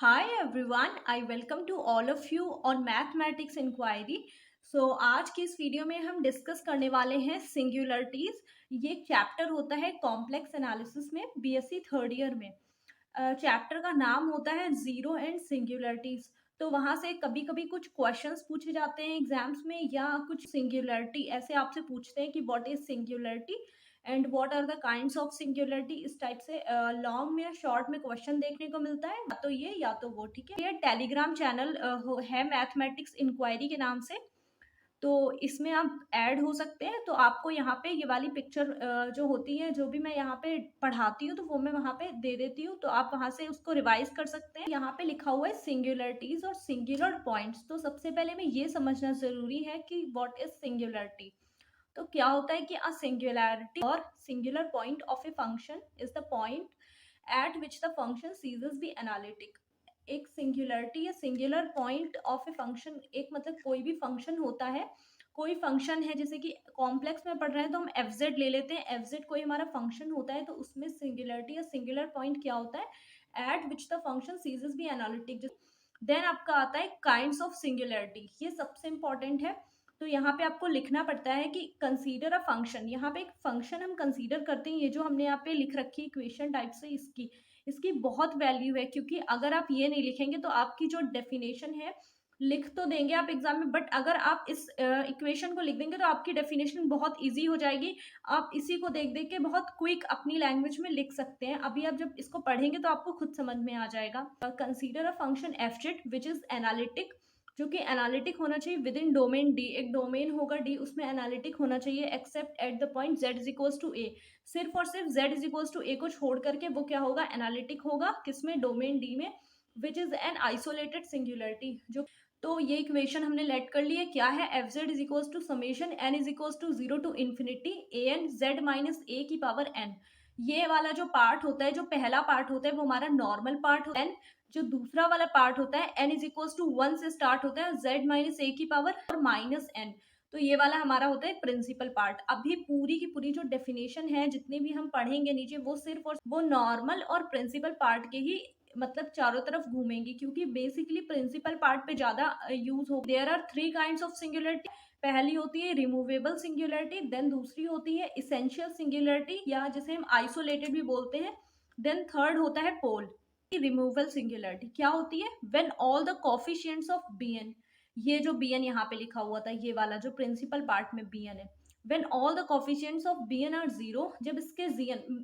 Hi everyone, I welcome to all of you on Mathematics Inquiry. आज की इस video में हम डिस्कस करने वाले हैं सिंगुलरिटीज। ये एक चैप्टर होता है कॉम्प्लेक्स एनालिसिस में बीएससी थर्ड ईयर में। चैप्टर का नाम होता है जीरो एंड सिंगुलरिटीज। तो वहां से कभी कभी कुछ क्वेश्चंस पूछे जाते हैं एग्जाम्स में, या कुछ सिंगुलरिटी ऐसे आपसे पूछते हैं कि what is singularity and what are the kinds of singularity. इस टाइप से लॉन्ग में या शॉर्ट में क्वेश्चन देखने को मिलता है, या तो ये या तो वो। ठीक है, ये टेलीग्राम चैनल है मैथमेटिक्स इंक्वायरी के नाम से। तो इसमें आप ऐड हो सकते हैं। तो आपको यहाँ पे ये वाली पिक्चर जो होती है, जो भी मैं यहाँ पे पढ़ाती हूँ, तो वो मैं वहाँ पे दे देती हूँ, तो आप वहाँ से उसको रिवाइज कर सकते हैं। यहाँ पे लिखा हुआ है सिंगुलरिटीज और सिंगुलर पॉइंट्स। तो सबसे पहले में ये समझना जरूरी है कि व्हाट इज सिंगुलरिटी। तो क्या होता है कि अ सिंगुलैरिटी और singular point of a function is the point at which the function ceases the analytic. एक सिंगुलरिटी या singular point of a function, एक मतलब कोई भी फंक्शन होता है, कोई फंक्शन है, जैसे कि कॉम्प्लेक्स में पढ़ रहे हैं तो हम एफ जेड ले लेते हैं। एफ जेड कोई हमारा फंक्शन होता है, तो उसमें सिंगुलरिटी या सिंगुलर पॉइंट क्या होता है, at which the function ceases the analytic. Then आपका आता है काइंड्स ऑफ सिंगुलरिटी, ये सबसे इंपॉर्टेंट है। तो यहाँ पे आपको लिखना पड़ता है कि कंसीडर अ फंक्शन। यहाँ पे एक फंक्शन हम कंसीडर करते हैं, ये जो हमने यहाँ पे लिख रखी है इक्वेशन टाइप से, इसकी इसकी बहुत वैल्यू है, क्योंकि अगर आप ये नहीं लिखेंगे तो आपकी जो डेफिनेशन है, लिख तो देंगे आप एग्जाम में, बट अगर आप इस इक्वेशन को लिख देंगे तो आपकी डेफिनेशन बहुत इजी हो जाएगी। आप इसी को देख देख के बहुत क्विक अपनी लैंग्वेज में लिख सकते हैं। अभी आप जब इसको पढ़ेंगे तो आपको खुद समझ में आ जाएगा। Consider a function F Z which is analytic, जो कि एनालिटिक होना चाहिए विद इन डोमेन डी। एक डोमेन होगा डी, उसमें एनालिटिक होना चाहिए, except at the point z is equals to A. सिर्फ और सिर्फ z is equals to A को छोड़ करके वो क्या होगा, एनालिटिक होगा। किसमें, डोमेन डी में, which is an isolated singularity. जो तो ये इक्वेशन हमने लेट कर ली है, क्या है, F Z is equals to summation N is equals to zero to infinity A N Z minus A की पावर एन। ये वाला जो पार्ट होता है, जो पहला पार्ट होता है, वो हमारा नॉर्मल पार्ट होता है। जो दूसरा वाला पार्ट होता है, n is equals to one से स्टार्ट होता है, जेड माइनस ए की पावर और माइनस एन। तो ये वाला हमारा होता है प्रिंसिपल पार्ट। अभी पूरी की पूरी जो डेफिनेशन है, जितनी भी हम पढ़ेंगे नीचे, वो सिर्फ और वो नॉर्मल और प्रिंसिपल पार्ट के ही मतलब चारों तरफ घूमेंगी, क्योंकि बेसिकली प्रिंसिपल पार्ट पे ज्यादा यूज हो। There are three kinds of singularity. पहली होती है रिमूवेबल सिंगुलरिटी, देन दूसरी होती है इसेंशियल सिंगुलरिटी, या जिसे हम आइसोलेटेड भी बोलते हैं, देन थर्ड होता है पोल। रिमूवल सिंगुलरिटी क्या होती है, when all the coefficients of bn, ये जो bn यहाँ पे लिखा हुआ था, ये वाला जो प्रिंसिपल पार्ट में bn है, when all the coefficients of bn are zero, जब इसके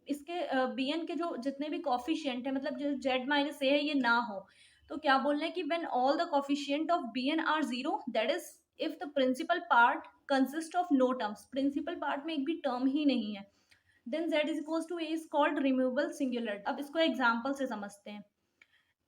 इसके bn के जो जितने भी कोफिशिएंट है, मतलब जो z माइनस ए है, ये ना हो, तो क्या बोल रहे हैं कि when all the coefficient of bn are zero, that is if the principal part consist of no terms, principal part में एक भी टर्म ही नहीं है, देन z is equals to a is called removal singularity. अब इसको एग्जांपल से समझते हैं।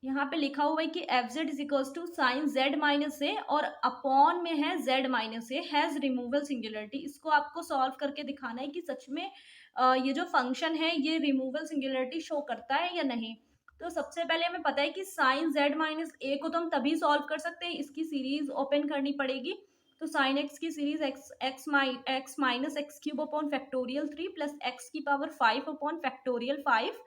यहाँ पे लिखा हुआ है कि F Z is equals to sine Z minus A, और अपॉन में है Z minus A has removal singularity. इसको आपको सॉल्व करके दिखाना है कि सच में ये जो फंक्शन है, ये रिमूवल सिंगुलरिटी शो करता है या नहीं। तो सबसे पहले हमें पता है कि साइन जेड माइनस ए को तो हम तभी सॉल्व कर सकते हैं, इसकी सीरीज ओपन करनी पड़ेगी। तो साइन एक्स की series X minus X cube upon factorial three plus X की power five upon factorial five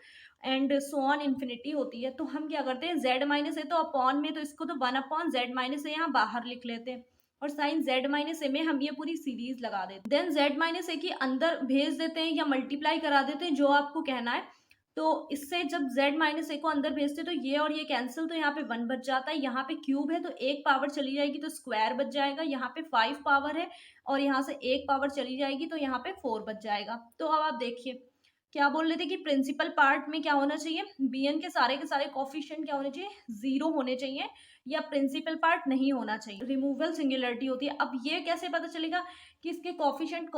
and so on infinity होती है। तो हम क्या करते हैं, z माइनस ए तो अपॉन में, तो इसको तो वन अपॉन जेड माइनस ए यहाँ बाहर लिख लेते हैं, और साइन z माइनस ए में हम ये पूरी सीरीज लगा देते हैं। देन z माइनस ए की अंदर भेज देते हैं या मल्टीप्लाई करा देते हैं, जो आपको कहना है। तो इससे जब z माइनस ए को अंदर भेजते तो ये और ये कैंसिल, तो यहाँ पे वन बच जाता है। यहाँ पे क्यूब है तो एक पावर चली जाएगी तो स्क्वायर बच जाएगा। यहाँ पे फाइव पावर है और यहाँ से एक पावर चली जाएगी तो यहाँ पे फोर बच जाएगा। तो अब आप देखिए क्या बोल रहे थे कि प्रिंसिपल पार्ट में क्या होना चाहिए, bn के सारे कॉफिशिएंट क्या होने चाहिए, जीरो होने चाहिए, या प्रिंसिपल पार्ट नहीं होना चाहिए। रिमूवल सिंगुलरिटी होती है। अब ये कैसे पता चलेगा कि इसके कॉफिशिएंट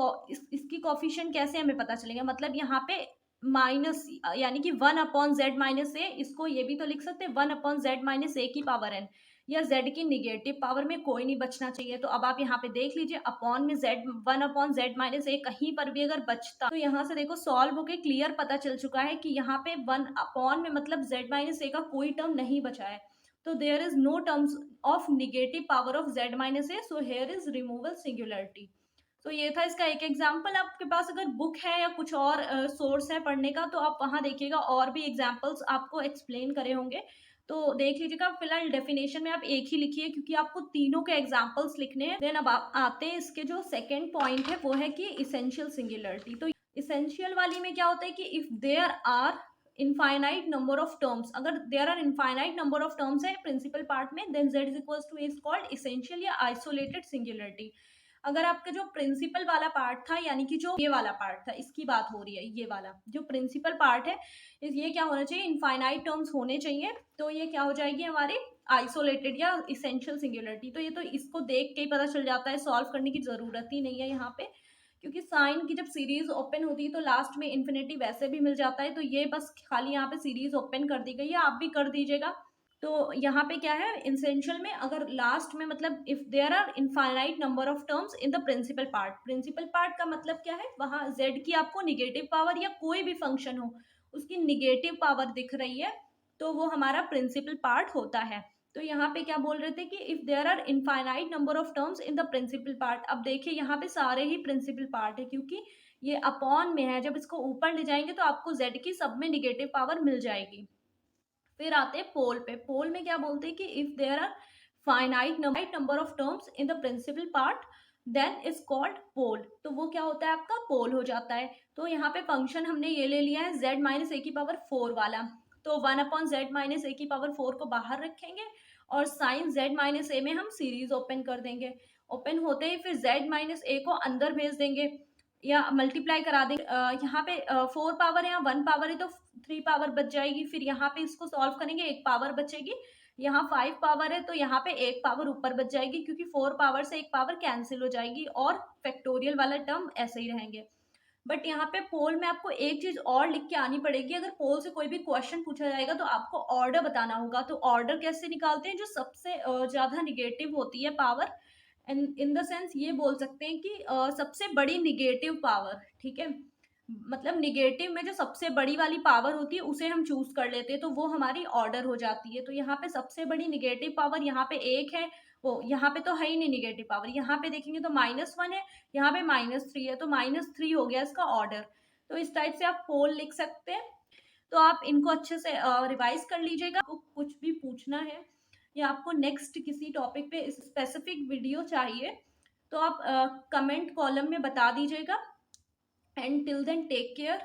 इसकी कॉफिशिएंट कैसे हमें पता चलेगा, मतलब यहाँ पे माइनस, यानी कि वन अपॉन जेड माइनस ए, इसको ये भी तो लिख सकते हैं one upon Z minus A की पावर एन, या z की निगेटिव पावर में कोई नहीं बचना चाहिए। तो अब आप यहाँ पे देख लीजिए, अपॉन में z one upon Z minus A कहीं पर भी अगर बचता, तो यहाँ से देखो सॉल्व होके क्लियर पता चल चुका है कि यहाँ पे वन अपॉन में मतलब z माइनस ए का कोई टर्म नहीं बचा है। तो there is no terms of negative power of z minus a, so here is removal singularity. तो ये था इसका एक एग्जाम्पल। आपके पास अगर बुक है या कुछ और सोर्स है पढ़ने का, तो आप वहां देखिएगा, और भी एग्जाम्पल्स आपको एक्सप्लेन करे होंगे। तो देख लीजिएगा, फिलहाल डेफिनेशन में आप एक ही लिखिए क्योंकि आपको तीनों के एग्जाम्पल्स लिखने हैं। देन अब आप आते हैं इसके जो सेकेंड पॉइंट है वो है कि इसेंशियल सिंगुलरिटी। तो इसेंशियल वाली में क्या होता है कि if there are infinite number of terms, अगर there are infinite number of terms है प्रिंसिपल पार्ट में, then z is equal to is called essential या आइसोलेटेड सिंगुलरिटी। अगर आपका जो प्रिंसिपल वाला पार्ट था, यानी कि जो ये वाला पार्ट था, इसकी बात हो रही है, ये वाला जो प्रिंसिपल पार्ट है, ये क्या होना चाहिए, इनफाइनाइट टर्म्स होने चाहिए। तो ये क्या हो जाएगी हमारी आइसोलेटेड या इसेंशियल सिंगुलरिटी। तो ये तो इसको देख के ही पता चल जाता है, सॉल्व करने की जरूरत ही नहीं है यहाँ पे, क्योंकि साइन की जब सीरीज ओपन होती है तो लास्ट में इन्फिनिटी वैसे भी मिल जाता है। तो ये बस खाली यहाँ पे सीरीज ओपन कर दी गई है, आप भी कर दीजिएगा। तो यहाँ पे क्या है, इसेंशियल में अगर लास्ट में मतलब if there are infinite number of terms in the principal part, principal part का मतलब क्या है, वहां z की आपको निगेटिव पावर या कोई भी फंक्शन हो उसकी निगेटिव पावर दिख रही है, तो वो हमारा प्रिंसिपल पार्ट होता है। तो यहाँ पे क्या बोल रहे थे कि if there are infinite number of terms in the principal part. अब देखिए यहाँ पे सारे ही प्रिंसिपल पार्ट है, क्योंकि ये अपॉन में है, जब इसको ऊपर ले जाएंगे तो आपको z की सब में निगेटिव पावर मिल जाएगी। फिर आते हैं पोल पे। पोल में क्या बोलते हैं कि if there are finite number of terms in the principal part then is called pole. तो वो क्या होता है, आपका पोल हो जाता है। तो यहाँ पे फंक्शन हमने ये ले लिया है z माइनस ए की पावर 4 वाला, तो 1/z माइनस ए की पावर 4 को बाहर रखेंगे और साइन z माइनस ए में हम सीरीज ओपन कर देंगे। ओपन होते ही फिर z माइनस ए को अंदर भेज देंगे या मल्टीप्लाई करा देंगे। यहाँ पे 4 पावर है या 1 पावर है तो 3 पावर बच जाएगी। फिर यहाँ पे इसको सॉल्व करेंगे, 1 पावर बचेगी। यहाँ 5 पावर है तो यहाँ पे 1 पावर ऊपर बच जाएगी, क्योंकि 4 पावर से 1 पावर कैंसिल हो जाएगी और फैक्टोरियल वाला टर्म ऐसे ही रहेंगे। बट यहाँ पे पोल में आपको एक चीज और लिख के आनी पड़ेगी। अगर पोल से कोई भी क्वेश्चन पूछा जाएगा तो आपको ऑर्डर बताना होगा। तो ऑर्डर कैसे निकालते हैं, जो सबसे ज्यादा निगेटिव होती है पावर, इन द सेंस ये बोल सकते हैं कि सबसे बड़ी निगेटिव पावर, ठीक है, मतलब निगेटिव में जो सबसे बड़ी वाली पावर होती है उसे हम चूज कर लेते हैं, तो वो हमारी ऑर्डर हो जाती है। तो यहाँ पे सबसे बड़ी निगेटिव पावर यहाँ पे 1 है, वो यहाँ पे तो है ही नहीं निगेटिव पावर। यहाँ पे देखेंगे तो -1 है, यहाँ पे -3 है, तो -3 हो गया इसका ऑर्डर। तो इस टाइप से आप पोल लिख सकते हैं। तो आप इनको अच्छे से रिवाइज कर लीजिएगा। आपको कुछ भी पूछना है या आपको नेक्स्ट किसी टॉपिक पे स्पेसिफिक वीडियो चाहिए तो आप कमेंट कॉलम में बता दीजिएगा। And till then take care.